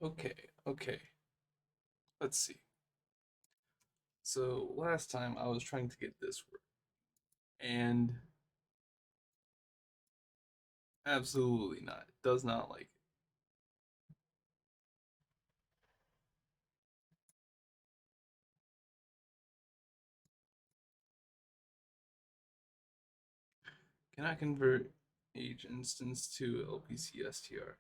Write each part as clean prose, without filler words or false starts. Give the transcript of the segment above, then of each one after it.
Okay, okay. Let's see. So last time I was trying to get this work, and absolutely not. It does not like it. Can I convert age instance to LPCSTR?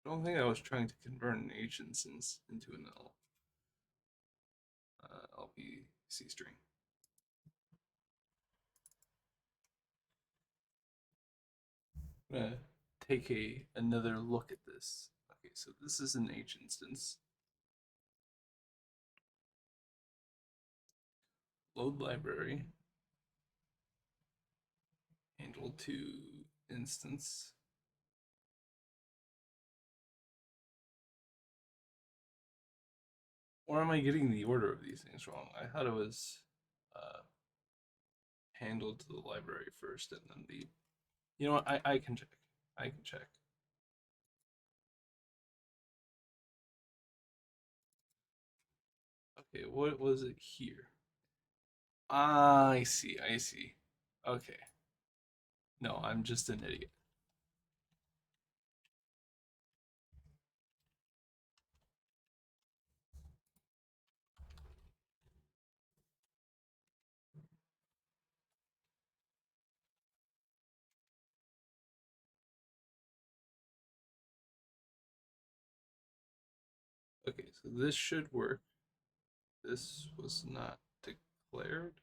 I don't think I was trying to convert an age instance into an LPC string. I'm gonna take another look at this. Okay, so this is an age instance. Load library. Handle to instance. Or am I getting the order of these things wrong? I thought it was uh, handled to the library first and then the. You know what? I can check. I can check. Okay, what was it here? Ah, I see. I see. Okay. No, I'm just an idiot. Okay, so this should work. This was not declared.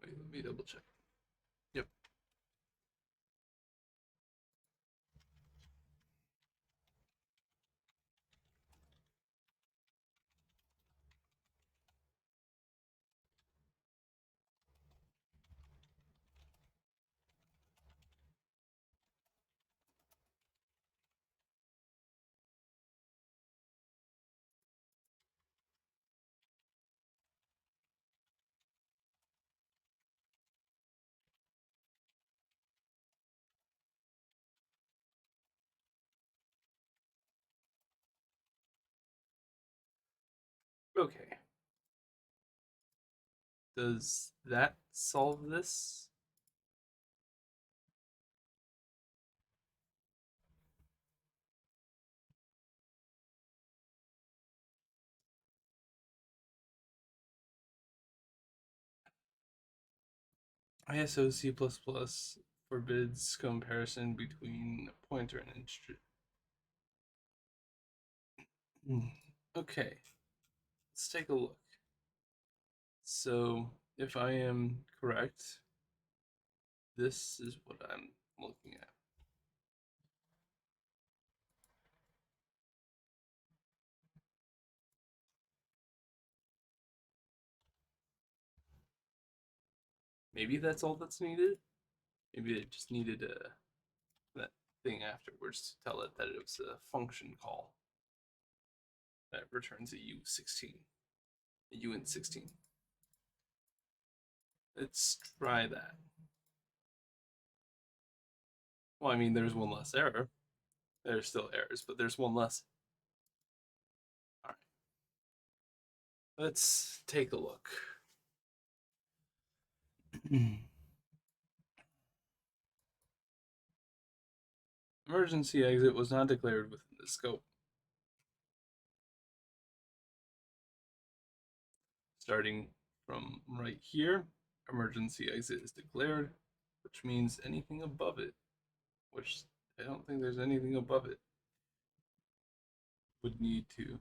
Wait, let me double check. Yep. Okay. Does that solve this? ISO C++ forbids comparison between pointer and integer. Okay, let's take a look. So, if I am correct, this is what I'm looking at. Maybe that's all that's needed. Maybe it just needed that thing afterwards to tell it that it was a function call that returns a U16, a uint16. Let's try that. Well, I mean, there's one less error. There's still errors, but there's one less. All right, let's take a look. Emergency exit was not declared within the scope. Starting from right here, emergency exit is declared, which means anything above it, which I don't think there's anything above it, would need to.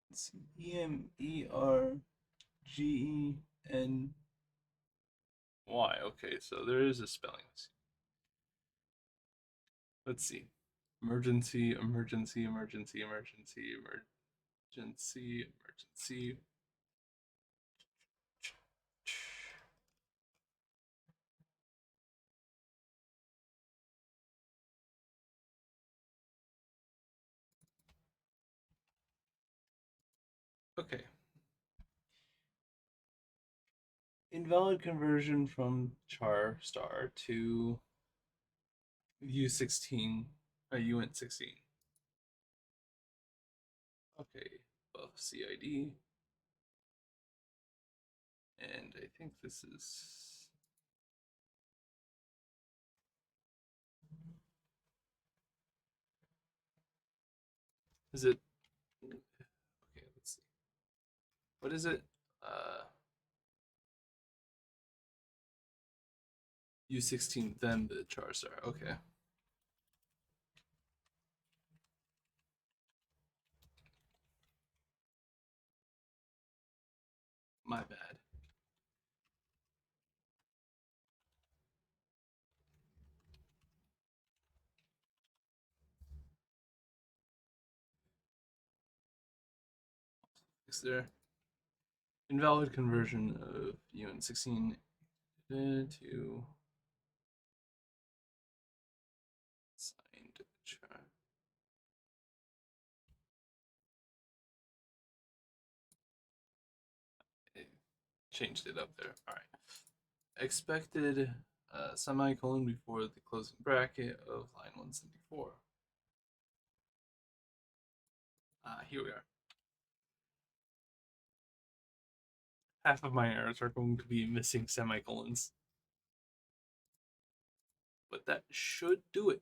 Let's see, EMERGE Okay, so there is a spelling mistake. Let's see. Emergency, emergency, emergency, emergency, emergency, emergency. Okay. Invalid conversion from char star to U16, uint 16. Okay, buff CID. And I think this is it? Okay, let's see. What is it? U16, then the char star. Okay. My bad. Is there invalid conversion of uint 16 to signed char? It changed it up there. All right. Expected semicolon before the closing bracket of line 174. Here we are. Half of my errors are going to be missing semicolons. But that should do it.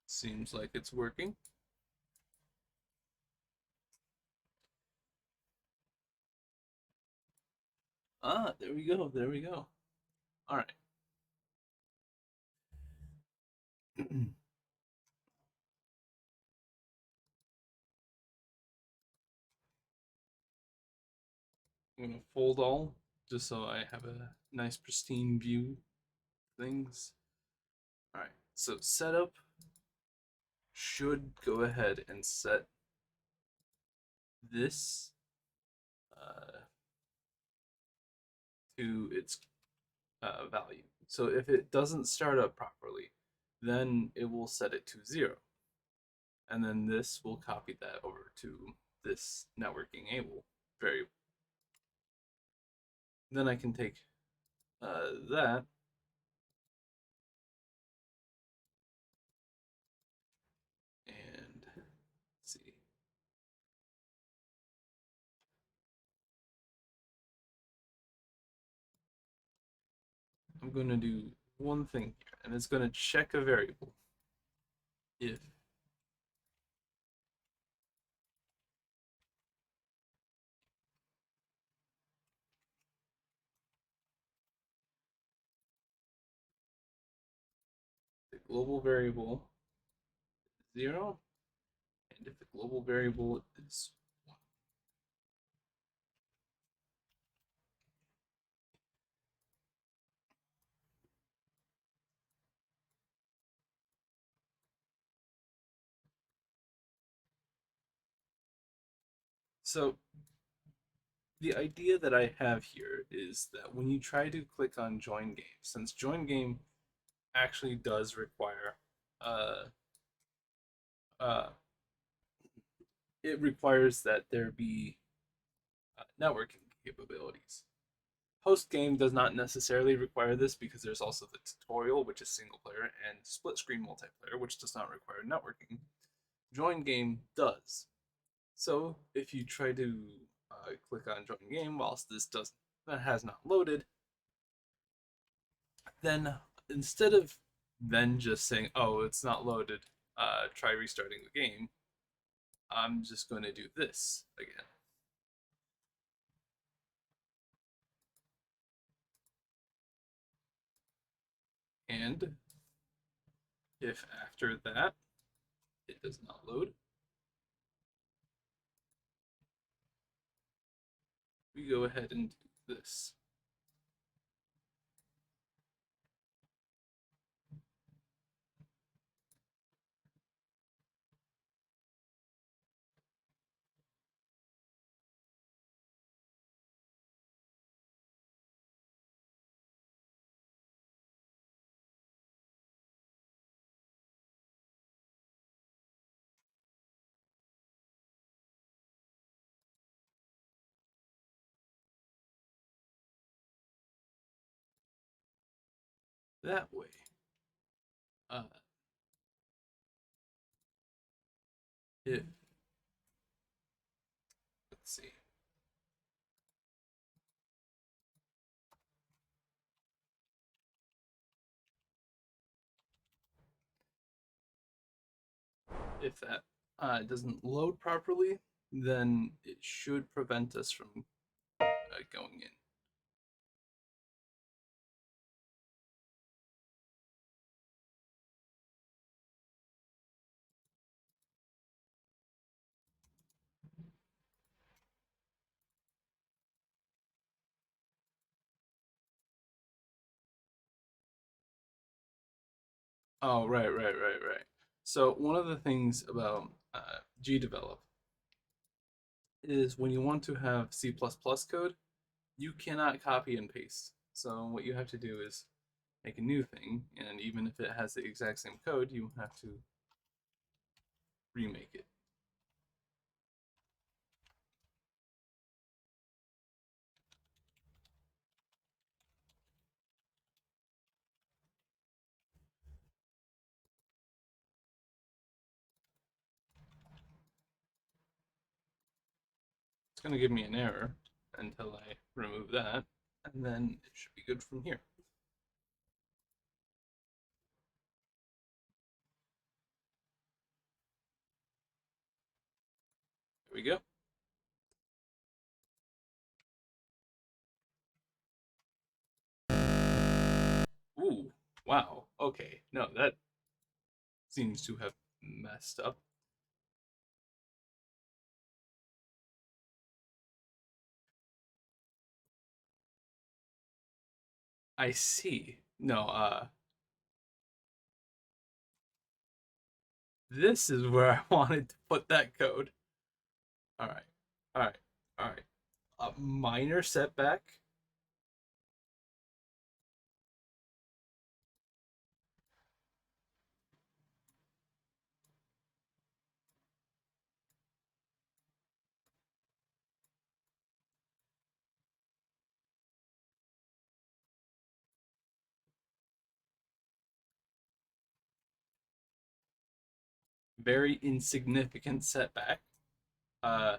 Seems like it's working. There we go. There we go. All right. I'm going to fold all just so I have a nice pristine view of things. All right. So setup should go ahead and set this to its value. So if it doesn't start up properly, then it will set it to 0. And then this will copy that over to this networking able variable. Then I can take that and see. I'm going to do one thing here, and it's going to check a variable. If the global variable is 0, and if the global variable is 1. So the idea that I have here is that when you try to click on join game, since join game actually does require uh, uh, it requires that there be networking capabilities. Post game does not necessarily require this because there's also the tutorial, which is single player, and split screen multiplayer, which does not require networking. Join game does. So if you try to click on join game whilst this has not loaded, then instead of then just saying, oh, it's not loaded, try restarting the game, I'm just going to do this again. And if after that it does not load, we go ahead and do this. That way. Uh, if, let's see. If that doesn't load properly, then it should prevent us from going in. Oh, right. So one of the things about gdevelop is when you want to have C++ code, you cannot copy and paste. So what you have to do is make a new thing, and even if it has the exact same code, you have to remake it. It's going to give me an error until I remove that, and then it should be good from here. There we go. Ooh, wow. Okay, no, that seems to have messed up. I see. No, this is where I wanted to put that code. All right, all right, all right. A minor setback. Very insignificant setback. Uh,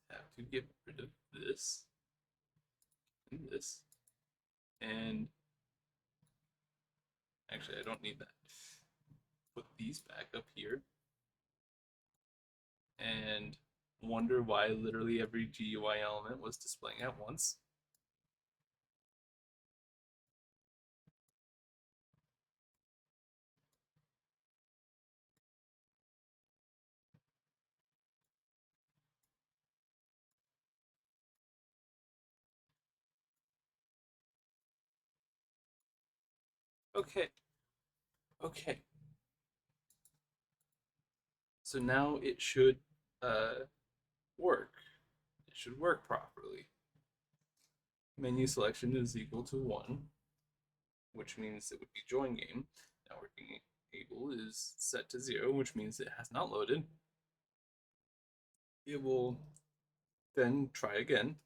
I have to get rid of this and this, and actually, I don't need that. Put these back up here, and wonder why literally every GUI element was displaying at once. Okay, okay. So now it should work. It should work properly. Menu selection is equal to 1, which means it would be join game. Networking able is set to 0, which means it has not loaded. It will then try again,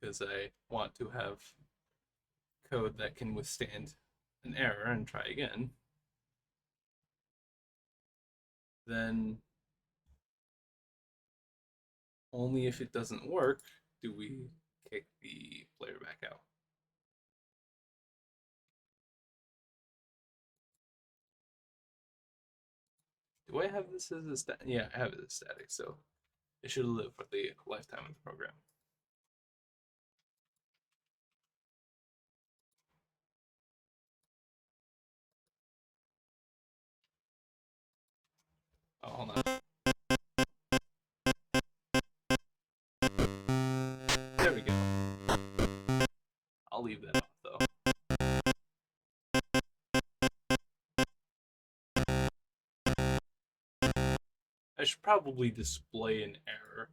because I want to have code that can withstand an error and try again. Then only if it doesn't work do we kick the player back out. Do I have this as a static? Yeah, I have it as static, so it should live for the lifetime of the program. Oh, hold on. I should probably display an error.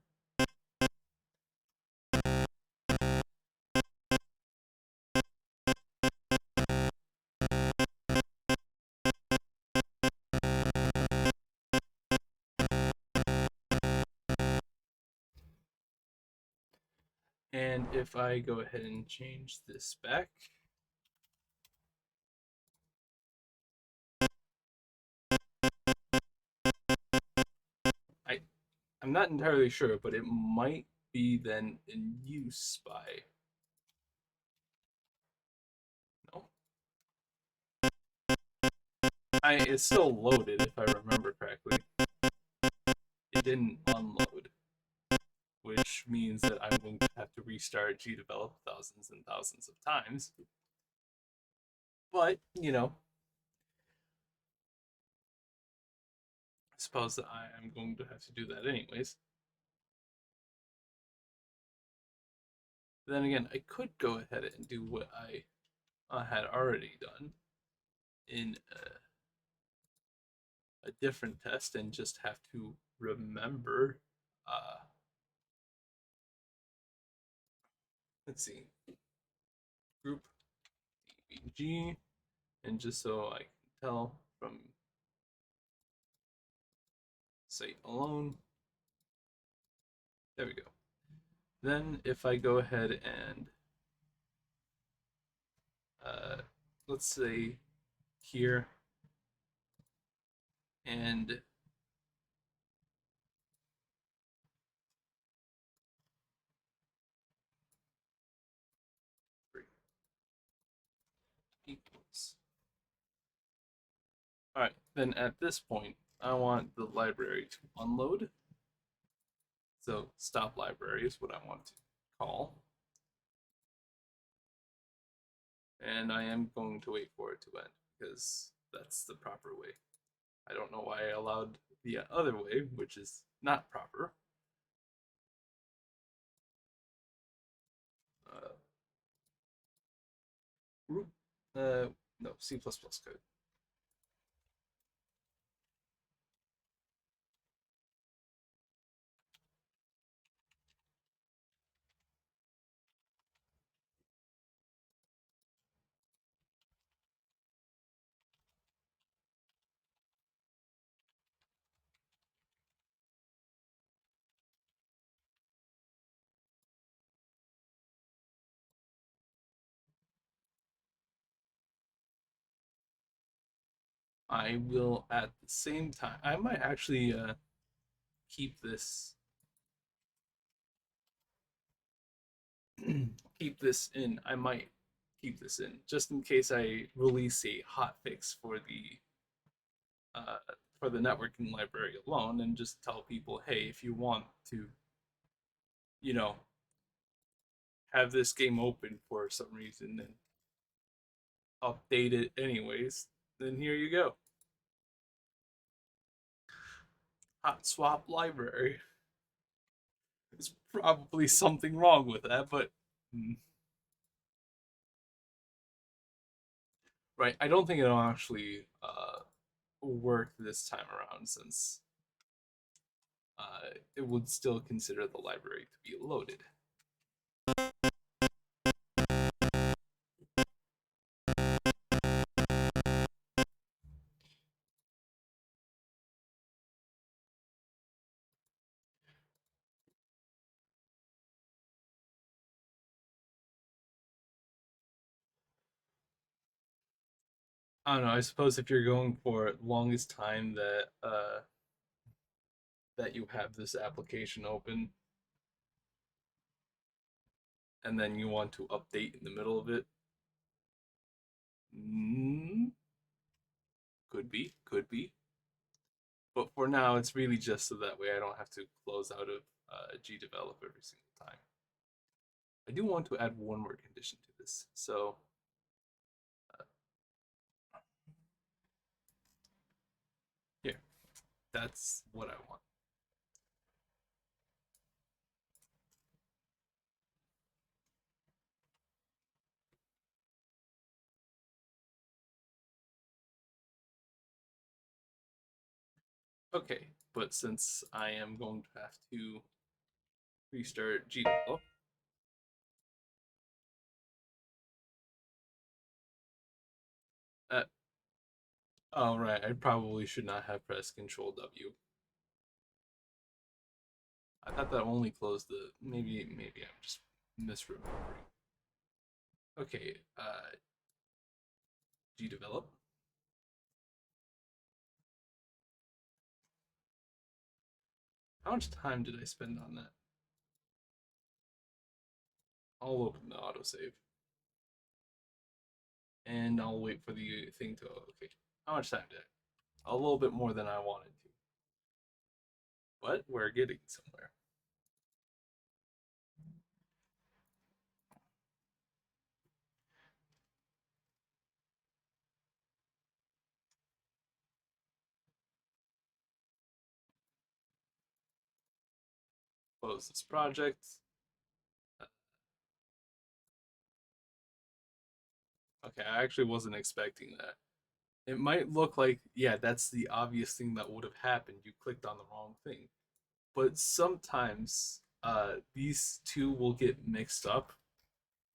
And if I go ahead and change this back, I I'm not entirely sure, but it might be then in use by no. It's still loaded if I remember correctly. It didn't unload, which means that I'm going to have to restart gdevelop thousands and thousands of times. But, I suppose that I am going to have to do that anyways. Then again, I could go ahead and do what I had already done in a different test and just have to remember, uh, let's see, group dbg, and just so I can tell from site alone, there we go. Then if I go ahead and let's say here and equals. All right, then at this point, I want the library to unload. So stop library is what I want to call. And I am going to wait for it to end because that's the proper way. I don't know why I allowed the other way, which is not proper. Root, no, C++ code. I will at the same time, I might actually keep this keep this in. I might keep this in just in case I release a hotfix uh, for the networking library alone, and just tell people, hey, if you want to, you know, have this game open for some reason and update it anyways, then here you go. Hot swap library. There's probably something wrong with that, but right. I don't think it'll actually work this time around since it would still consider the library to be loaded. I don't know. I suppose if you're going for longest time that you have this application open, and then you want to update in the middle of it, mm, could be. But for now, it's really just so that way I don't have to close out of gdevelop every single time. I do want to add one more condition to this. So here, that's what I want. Okay, but since I am going to have to restart GDevelop, uh, oh right, I probably should not have pressed Control W. I thought that only closed the. Maybe I'm just misremembering. Okay, GDevelop. How much time did I spend on that? I'll open the autosave. And I'll wait for the thing to. Okay, how much time did I? A little bit more than I wanted to. But we're getting somewhere. Close this project. Okay, I actually wasn't expecting that. It might look like, yeah, that's the obvious thing that would have happened. You clicked on the wrong thing. But sometimes these two will get mixed up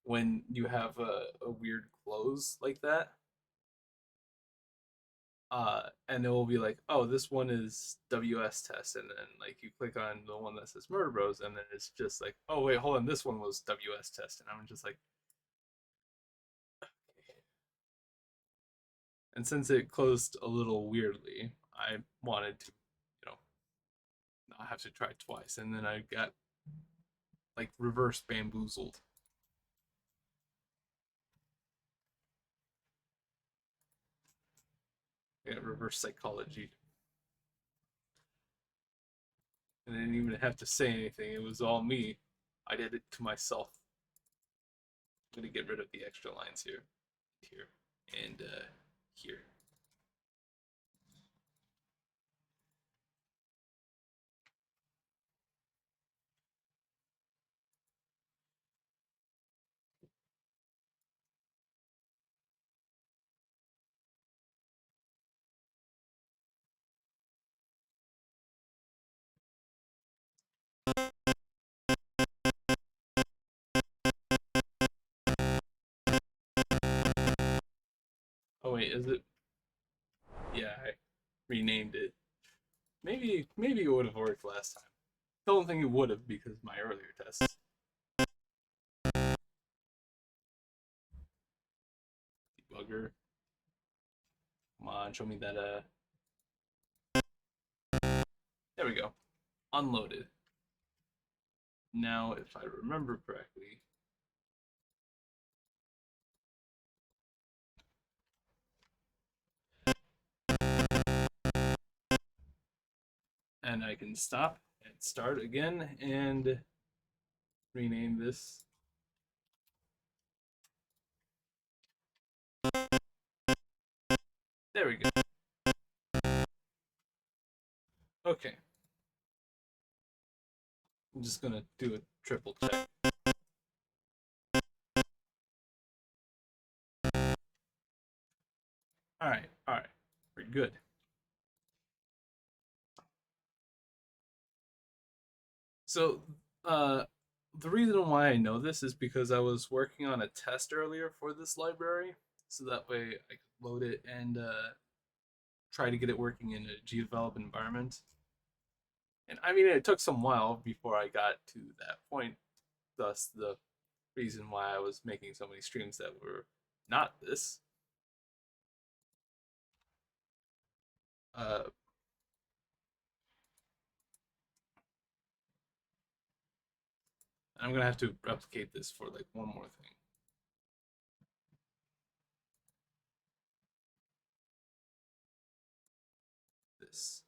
when you have a weird close like that. And it will be like, oh, this one is WS test, and then like you click on the one that says Murder Bros, and then it's just like, oh wait, hold on, this one was WS test, and I'm just like, and since it closed a little weirdly, I wanted to, you know, not have to try twice, and then I got like reverse bamboozled. I got reverse psychology. And I didn't even have to say anything. It was all me. I did it to myself. I'm gonna get rid of the extra lines here, and here. Oh wait, is it? Yeah, I renamed it. Maybe it would have worked last time. Don't think it would have because my earlier tests. Debugger. Come on, show me that. There we go. Unloaded. Now, if I remember correctly, and I can stop and start again and rename this. There we go. Okay. I'm just gonna do a triple check. All right, we're good. So, uh, the reason why I know this is because I was working on a test earlier for this library, so that way I could load it and try to get it working in a GDevelop environment. And I mean, it took some while before I got to that point. Thus, the reason why I was making so many streams that were not this. Uh, I'm gonna have to replicate this for like one more thing. This.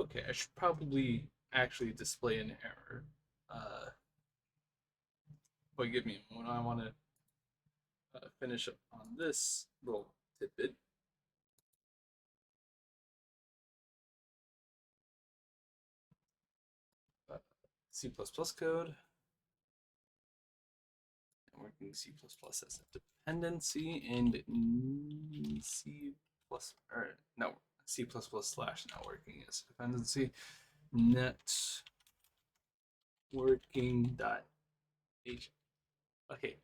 Okay, I should probably actually display an error. But give me a moment. I want to finish up on this little tidbit. C++ code. And working C++ as a dependency and C plus or no C++ slash networking as a dependency. Networking dot h okay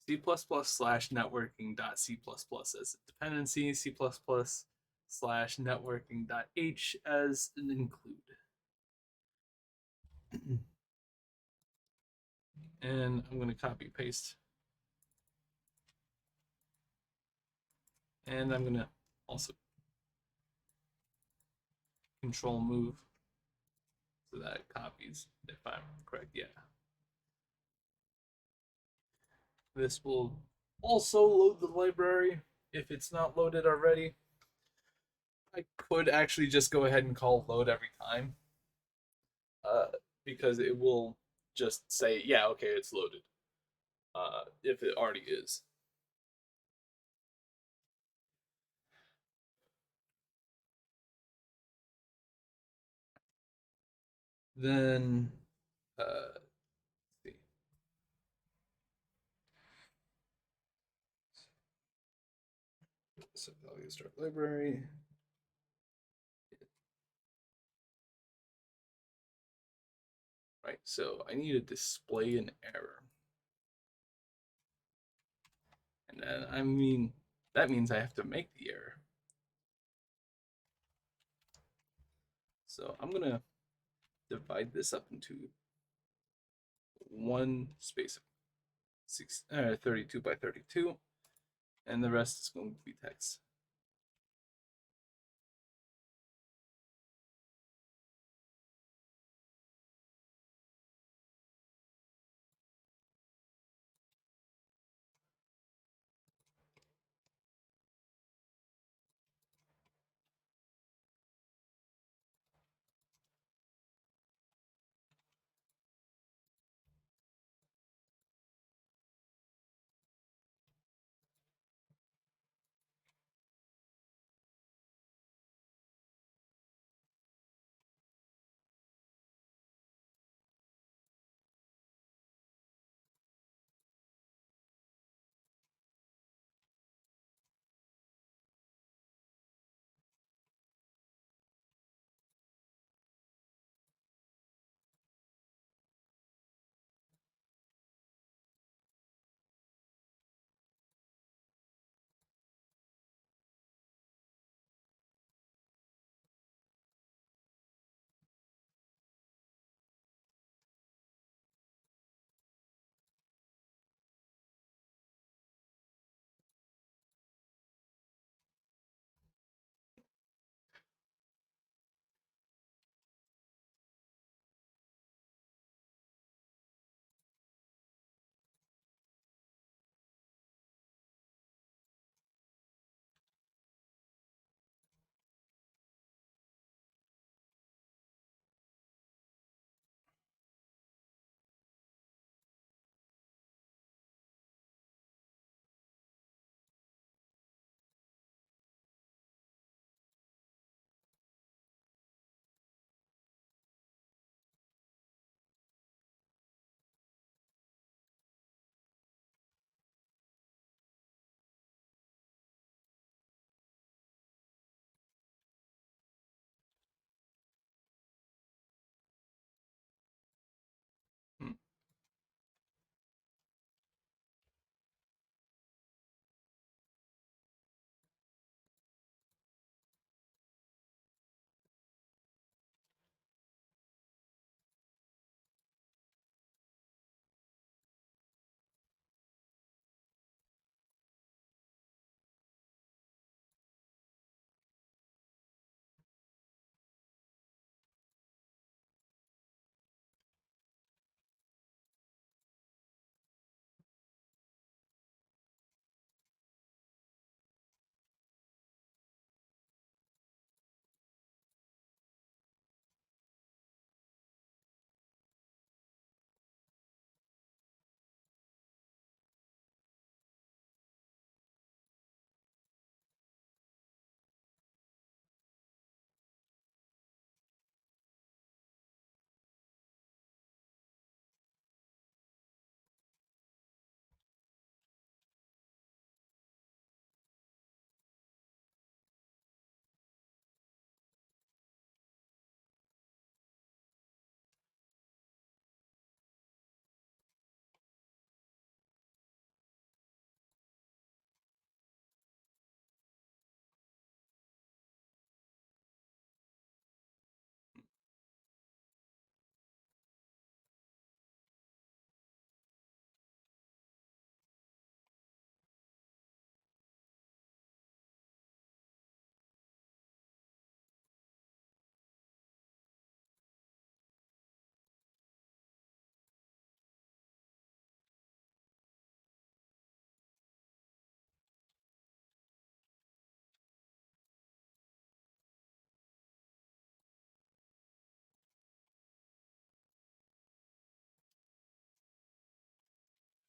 C++ slash networking dot C++ as a dependency, C++ slash networking dot h as an include. And I'm going to copy paste. And I'm going to also control move so that it copies if I'm correct. Yeah. This will also load the library if it's not loaded already. I could actually just go ahead and call load every time uh, because it will just say, yeah, okay, it's loaded if it already is. Then, let's see. So value start library. Right, so I need to display an error. And then, I mean, that means I have to make the error. So I'm going to divide this up into one space 32 by 32, and the rest is going to be text.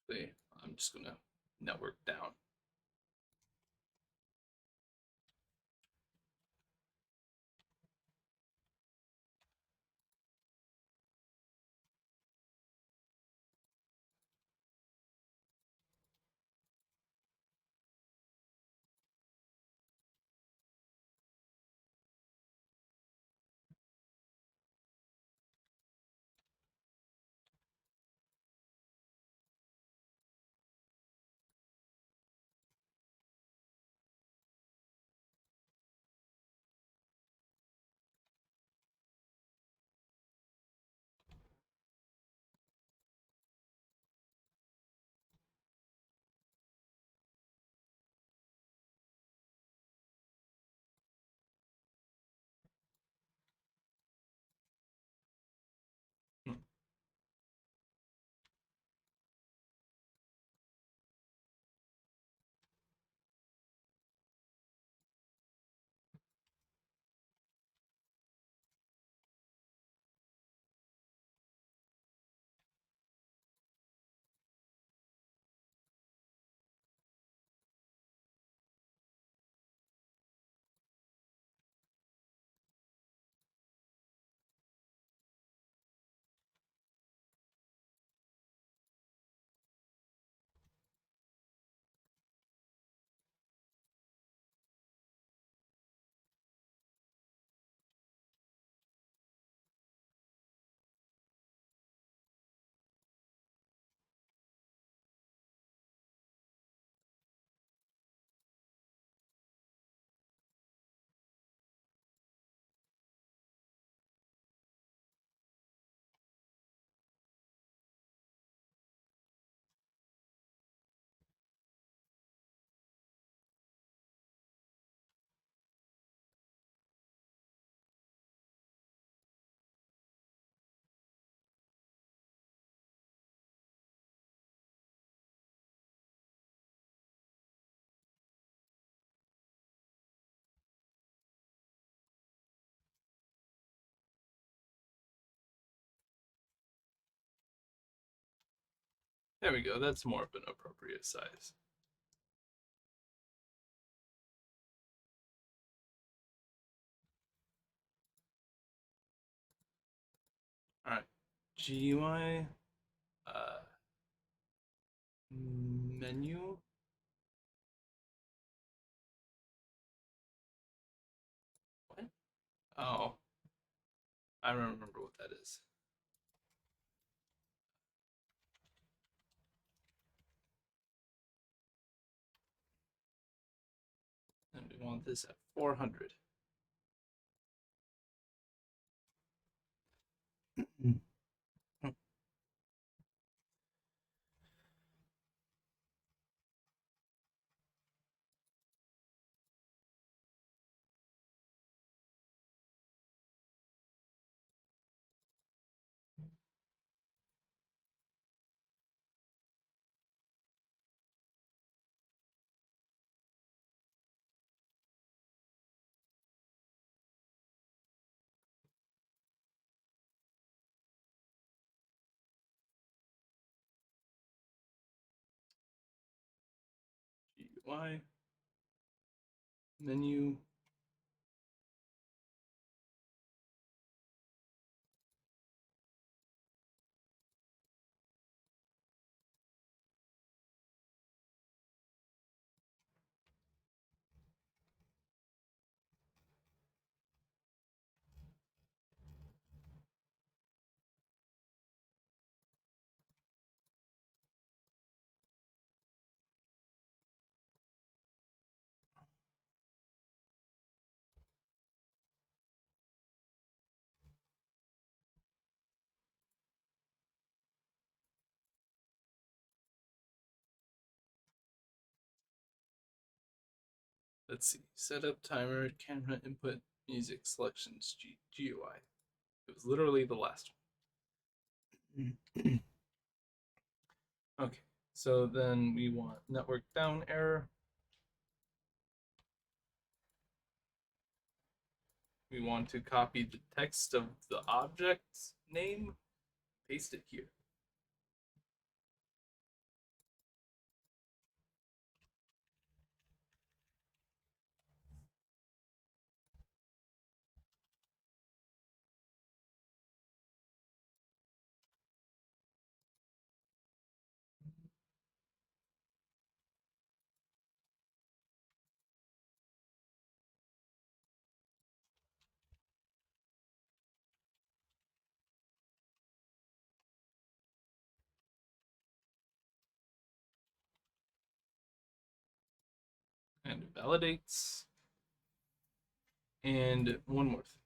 Basically, I'm just gonna network down. There we go. That's more of an appropriate size. All right, GUI menu. What? Oh, I don't remember what that is. And we want this at 400. GUI menu. Let's see. Setup timer, camera input, music selections, GUI. It was literally the last one. Okay, so then we want network down error. We want to copy the text of the object's name, paste it here. And it validates. And one more thing.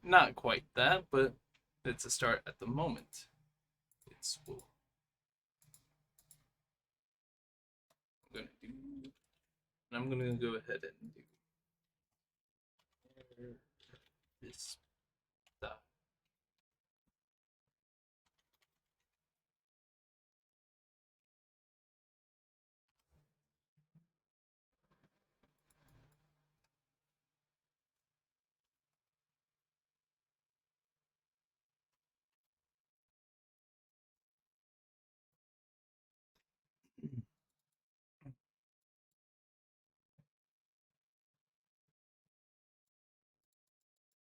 Not quite that, but it's a start at the moment. It's well, I'm gonna go ahead and do this stuff.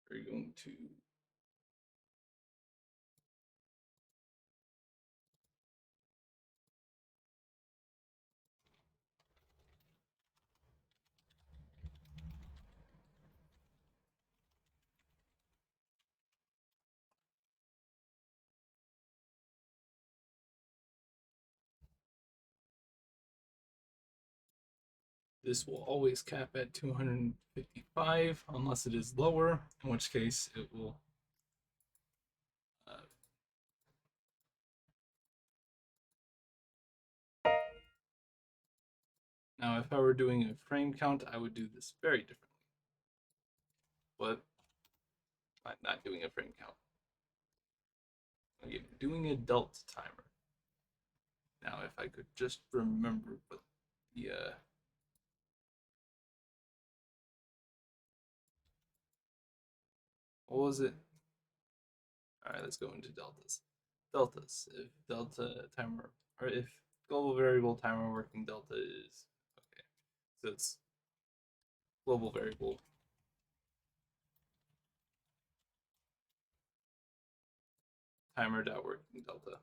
We're going to this will always cap at 255 unless it is lower, in which case it will now if I were doing a frame count, I would do this very differently. But I'm not doing a frame count. I'm doing a delta timer. Now if I could just remember what the what was it? Alright, let's go into deltas. Deltas. If delta timer or if global variable timer working delta is okay. So it's global variable timer dot working delta.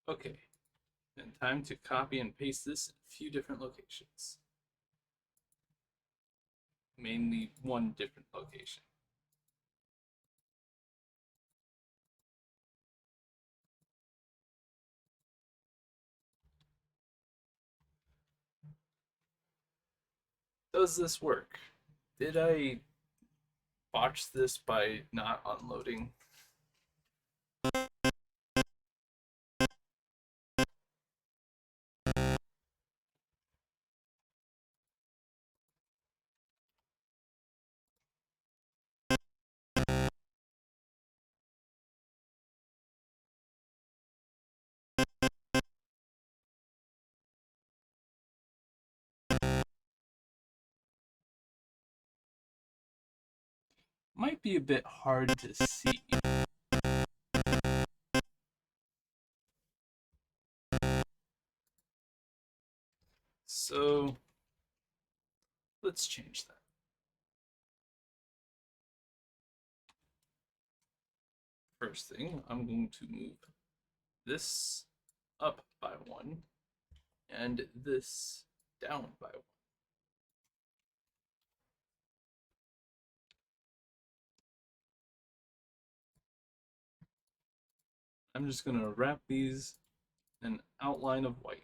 Okay, and time to copy and paste this in a few different locations. Mainly one different location. Does this work? Did I botch this by not unloading? Might be a bit hard to see. So let's change that. First thing, I'm going to move this up by 1 and this down by 1. I'm just going to wrap these in an outline of white.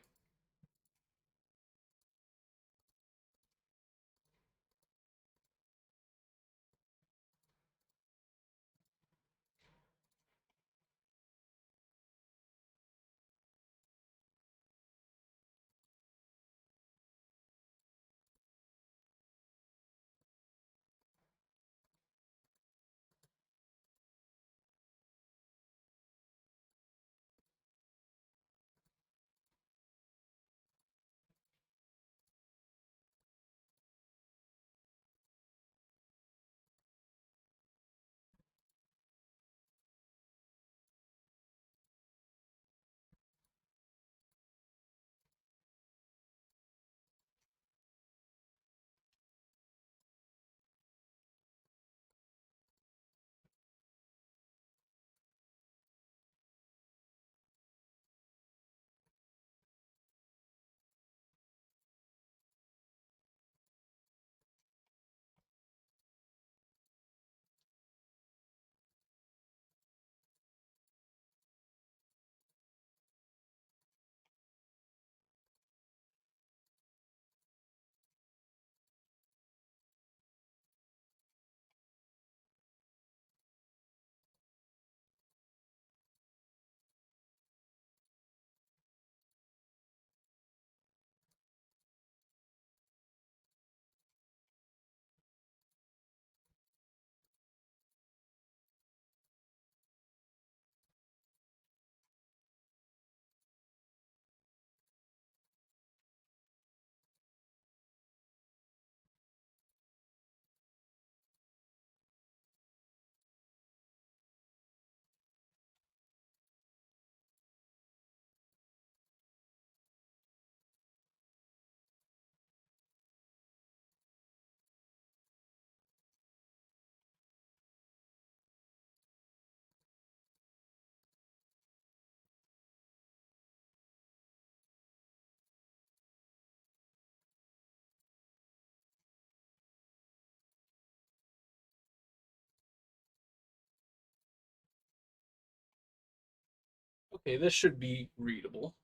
Okay, this should be readable.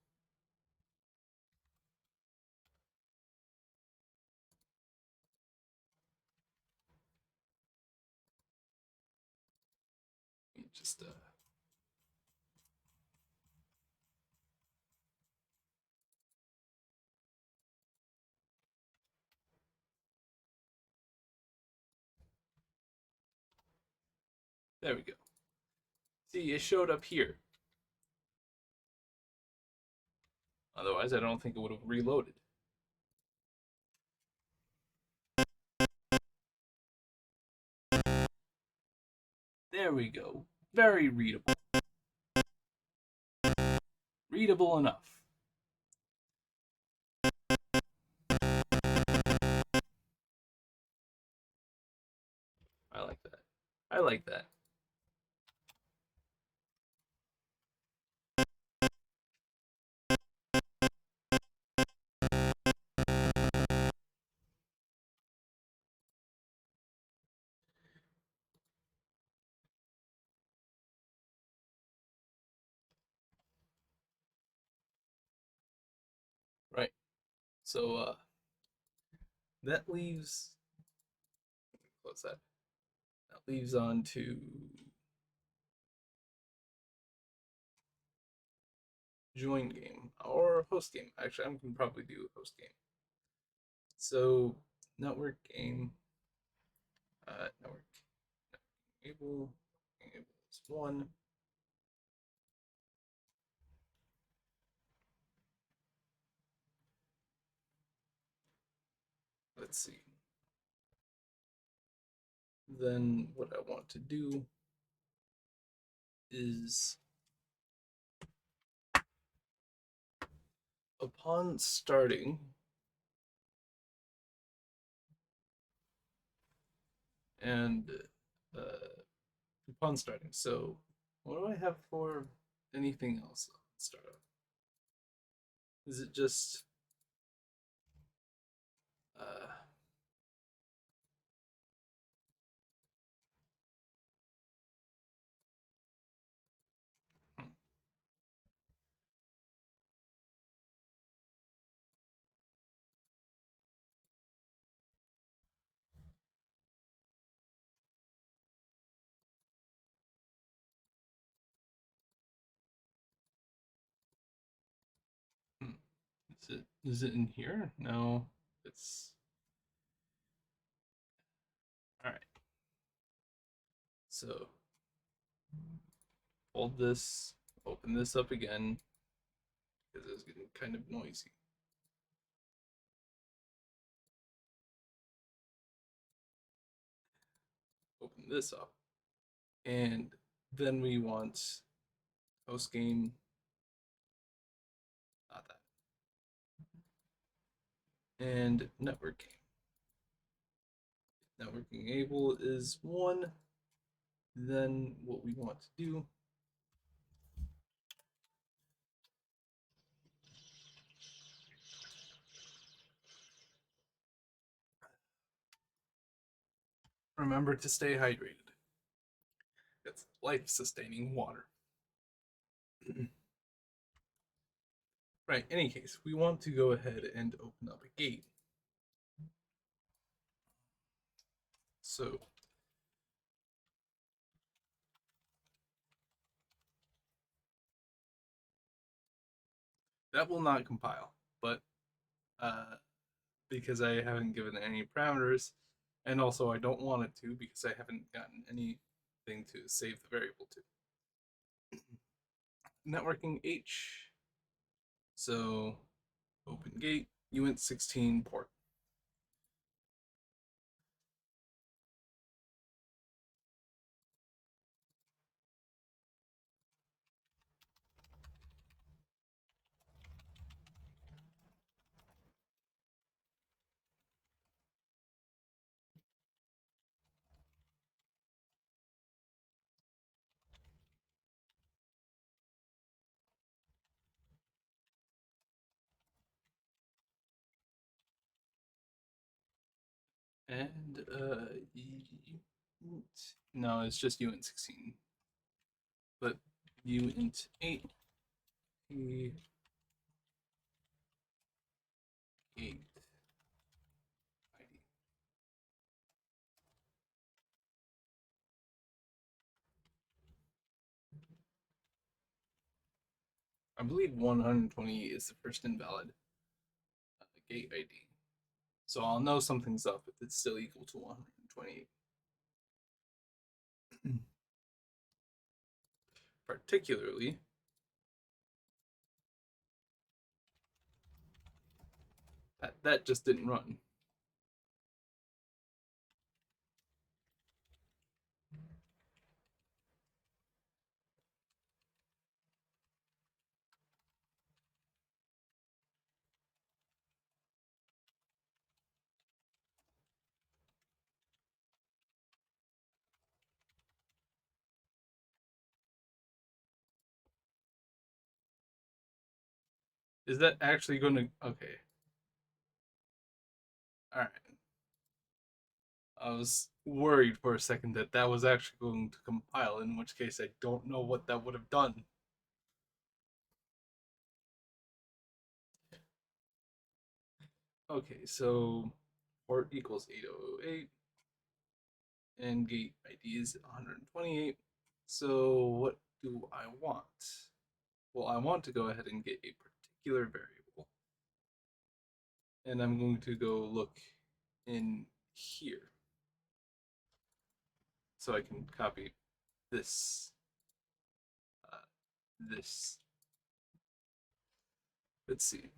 Let me just there we go. See, it showed up here. Otherwise, I don't think it would have reloaded. There we go. Very readable. Readable enough. I like that. I like that. Right. So that leaves close that. That leaves on to join game or host game. Actually, I'm gonna probably do host game. So network game, network enable is one. Let's see. Then what I want to do is upon starting and uh, upon starting. So what do I have for anything else on startup? Is it just uh, is it in here? No, it's all right. So hold this, open this up again because it's getting kind of noisy. Open this up, and then we want host game, not that, and network game. Networking able is one. Then what we want to do remember to stay hydrated. It's life sustaining water. Right, in any case, we want to go ahead and open up a gate. So that will not compile, but because I haven't given any parameters, and also I don't want it to because I haven't gotten anything to save the variable to. Networking H. So open gate, uint 16 port. And no, it's just uint 16. But uint 8 P gate ID. I believe 120 is the first invalid gate ID. So I'll know something's up if it's still equal to 128. Particularly, that just didn't run. Is that actually going to? Okay. All right. I was worried for a second that that was actually going to compile, in which case I don't know what that would have done. Okay, so port equals 8008 and gate ID is 128. So what do I want? Well, I want to go ahead and get a particular variable. And I'm going to go look in here. So I can copy this, this. Let's see.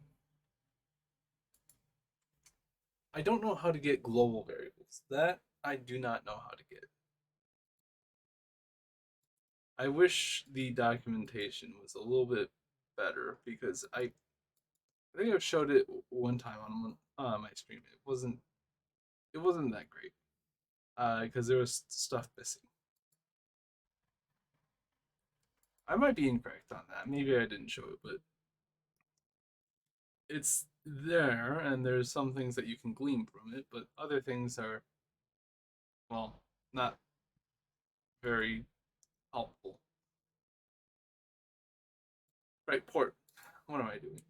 I don't know how to get global variables. That I do not know how to get. I wish the documentation was a little bit better because I think I've showed it one time on my stream. It wasn't that great because there was stuff missing. I might be incorrect on that. Maybe I didn't show it, but it's there, and there's some things that you can glean from it, but other things are, well, not very helpful. Right, port. What am I doing?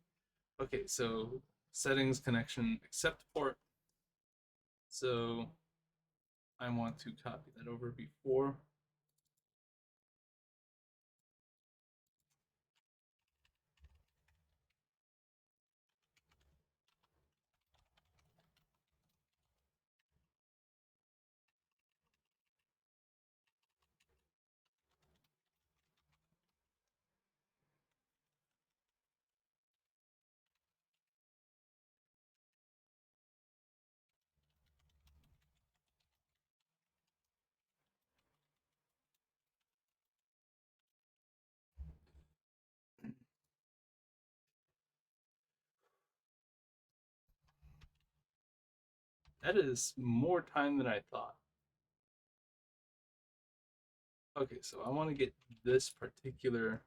Okay, so settings, connection, accept port. So I want to copy that over before. That is more time than I thought. Okay, so I want to get this particular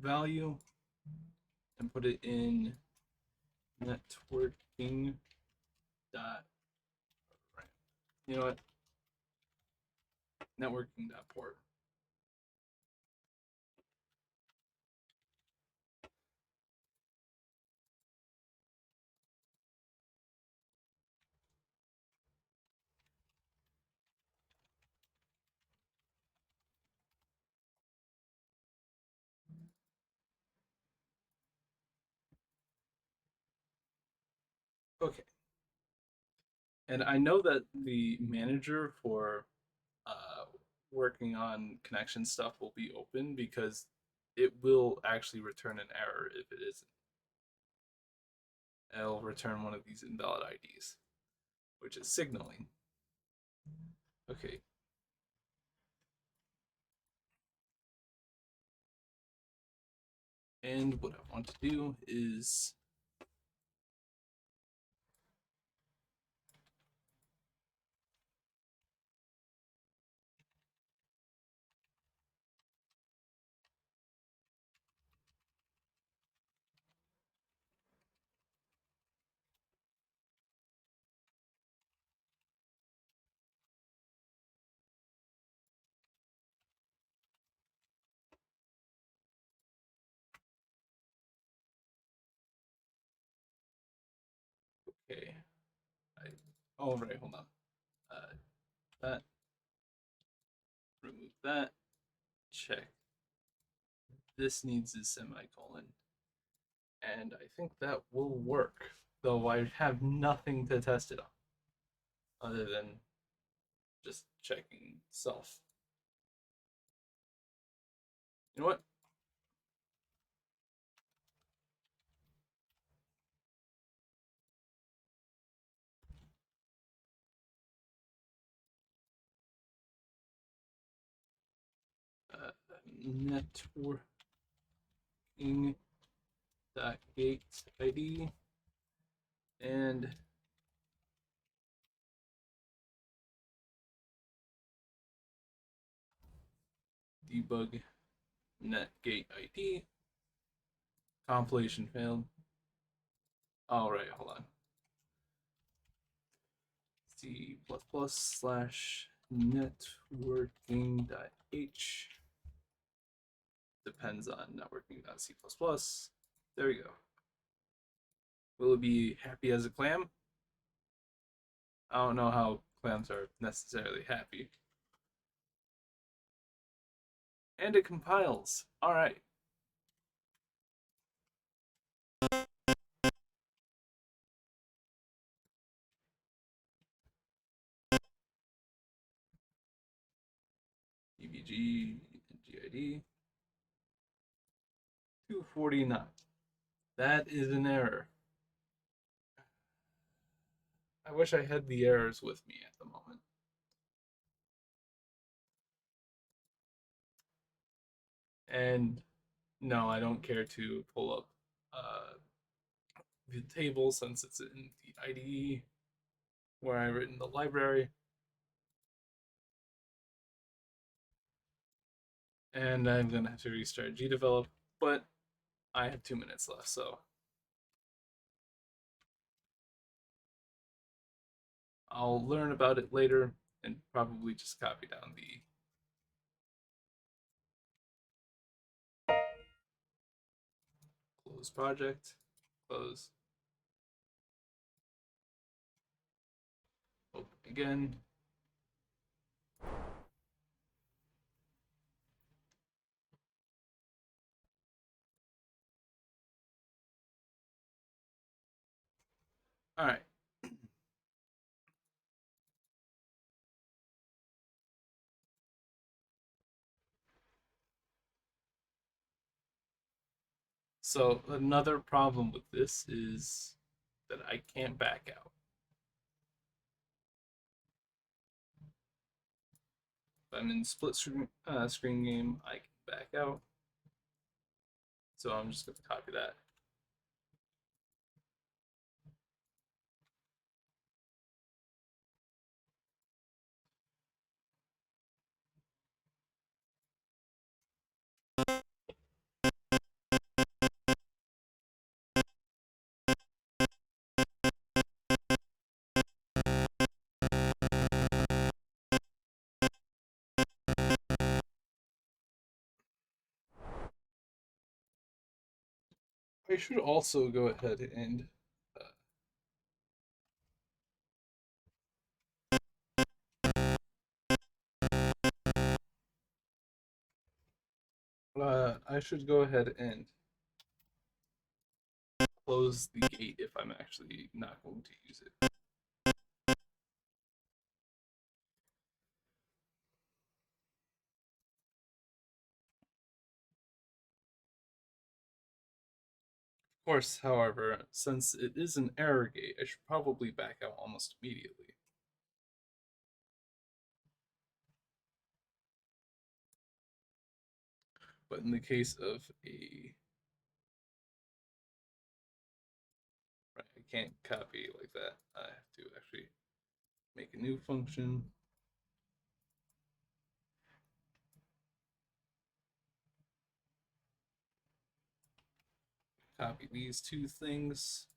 value and put it in networking dot you know what, networking dot port. Okay, and I know that the manager for uh, working on connection stuff will be open because it will actually return an error if it isn't. It'll return one of these invalid IDs, which is signaling. Okay. And what I want to do is Okay. Oh, right, hold on. That. Remove that. Check. This needs a semicolon. And I think that will work, though I have nothing to test it on, other than just checking self. You know what? Networking gate ID and debug netgate ID. Compilation failed. All right, hold on. C++ slash networking.h depends on networking.c++. There we go. Will it be happy as a clam? I don't know how clams are necessarily happy. And it compiles. All right. EBG, GID. 249. That is an error. I wish I had the errors with me at the moment. And no, I don't care to pull up the table since it's in the IDE where I've written the library. And I'm going to have to restart gdevelop, but I have 2 minutes left, so I'll learn about it later and probably just copy down the close project, close, open again. All right. So another problem with this is that I can't back out. If I'm in split screen game, I can back out. So I'm just going to copy that. I should also go ahead and I should go ahead and close the gate if I'm actually not going to use it. Of course, however, since it is an error gate, I should probably back out almost immediately. But in the case of a right, I can't copy like that. I have to actually make a new function. Copy these two things,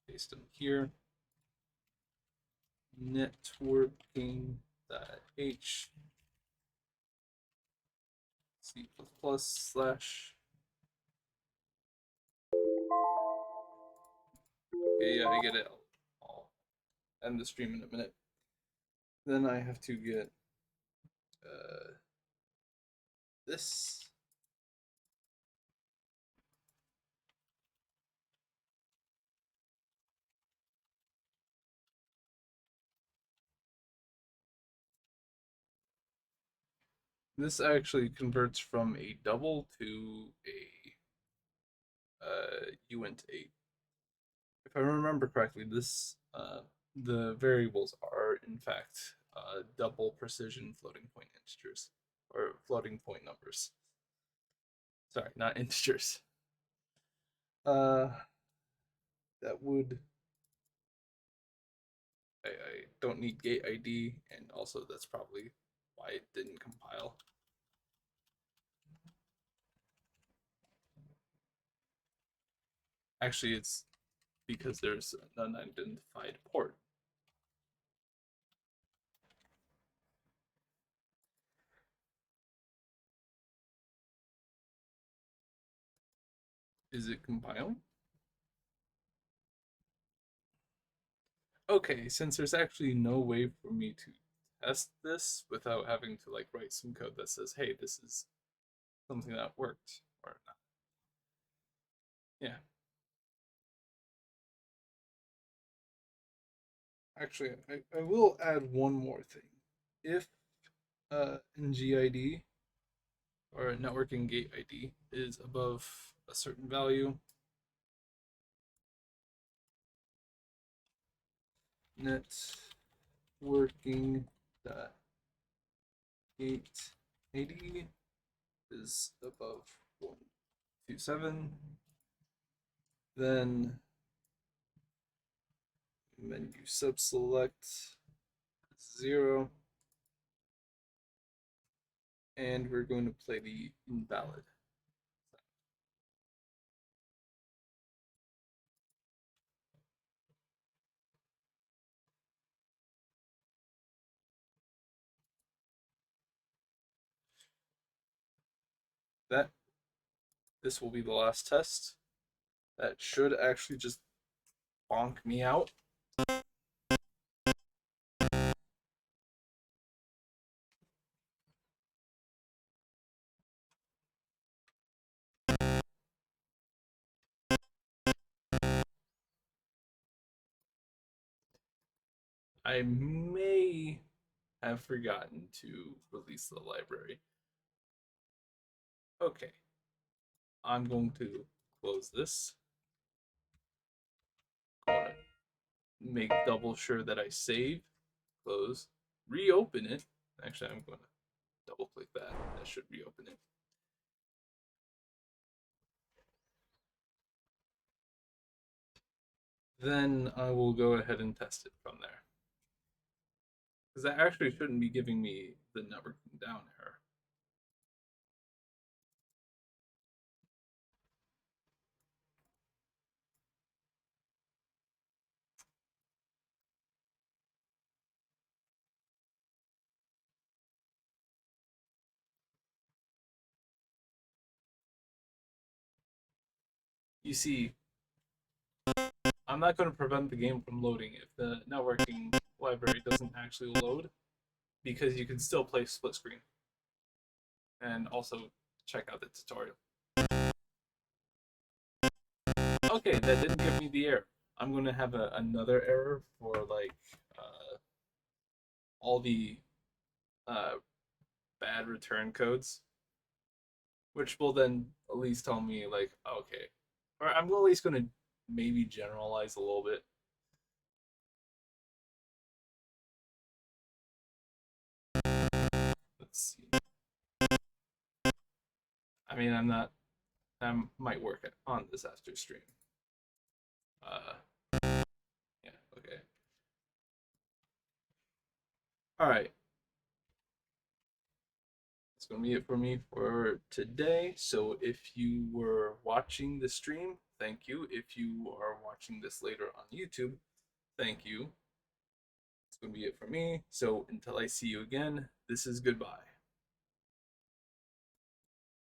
paste them here. Networking.h C++ slash Okay, yeah, I get it. I'll end the stream in a minute. Then I have to get this. This actually converts from a double to a uint 8. If I remember correctly, this the variables are in fact double precision floating point integers or floating point numbers. Sorry, not integers. Uh, that would I don't need gate ID, and also that's probably why it didn't compile. Actually, it's because there's an unidentified port. Is it compiling? Okay, since there's actually no way for me to test this without having to like write some code that says, hey, this is something that worked or not. Yeah. Actually, I will add one more thing. If NGID or networking gate ID is above a certain value, networking gate ID is above 127, then menu subselect 0, and we're going to play the invalid. This will be the last test. That should actually just bonk me out. I may have forgotten to release the library. Okay, I'm going to close this. I'm going to make double sure that I save, close, reopen it. Actually, I'm going to double click that. That should reopen it. Then I will go ahead and test it from there. Because that actually shouldn't be giving me the networking down error. You see, I'm not going to prevent the game from loading if the networking library doesn't actually load, because you can still play split screen and also check out the tutorial. Okay, that didn't give me the error. I'm going to have another error for like all the uh, bad return codes, which will then at least tell me like, okay, or I'm at least going to maybe generalize a little bit. Let's see. I mean, I'm not. I might work on this after stream. Yeah. Okay. All right. That's going to be it for me for today. So if you were watching the stream, thank you. If you are watching this later on YouTube, thank you. It's going to be it for me. So until I see you again, this is goodbye.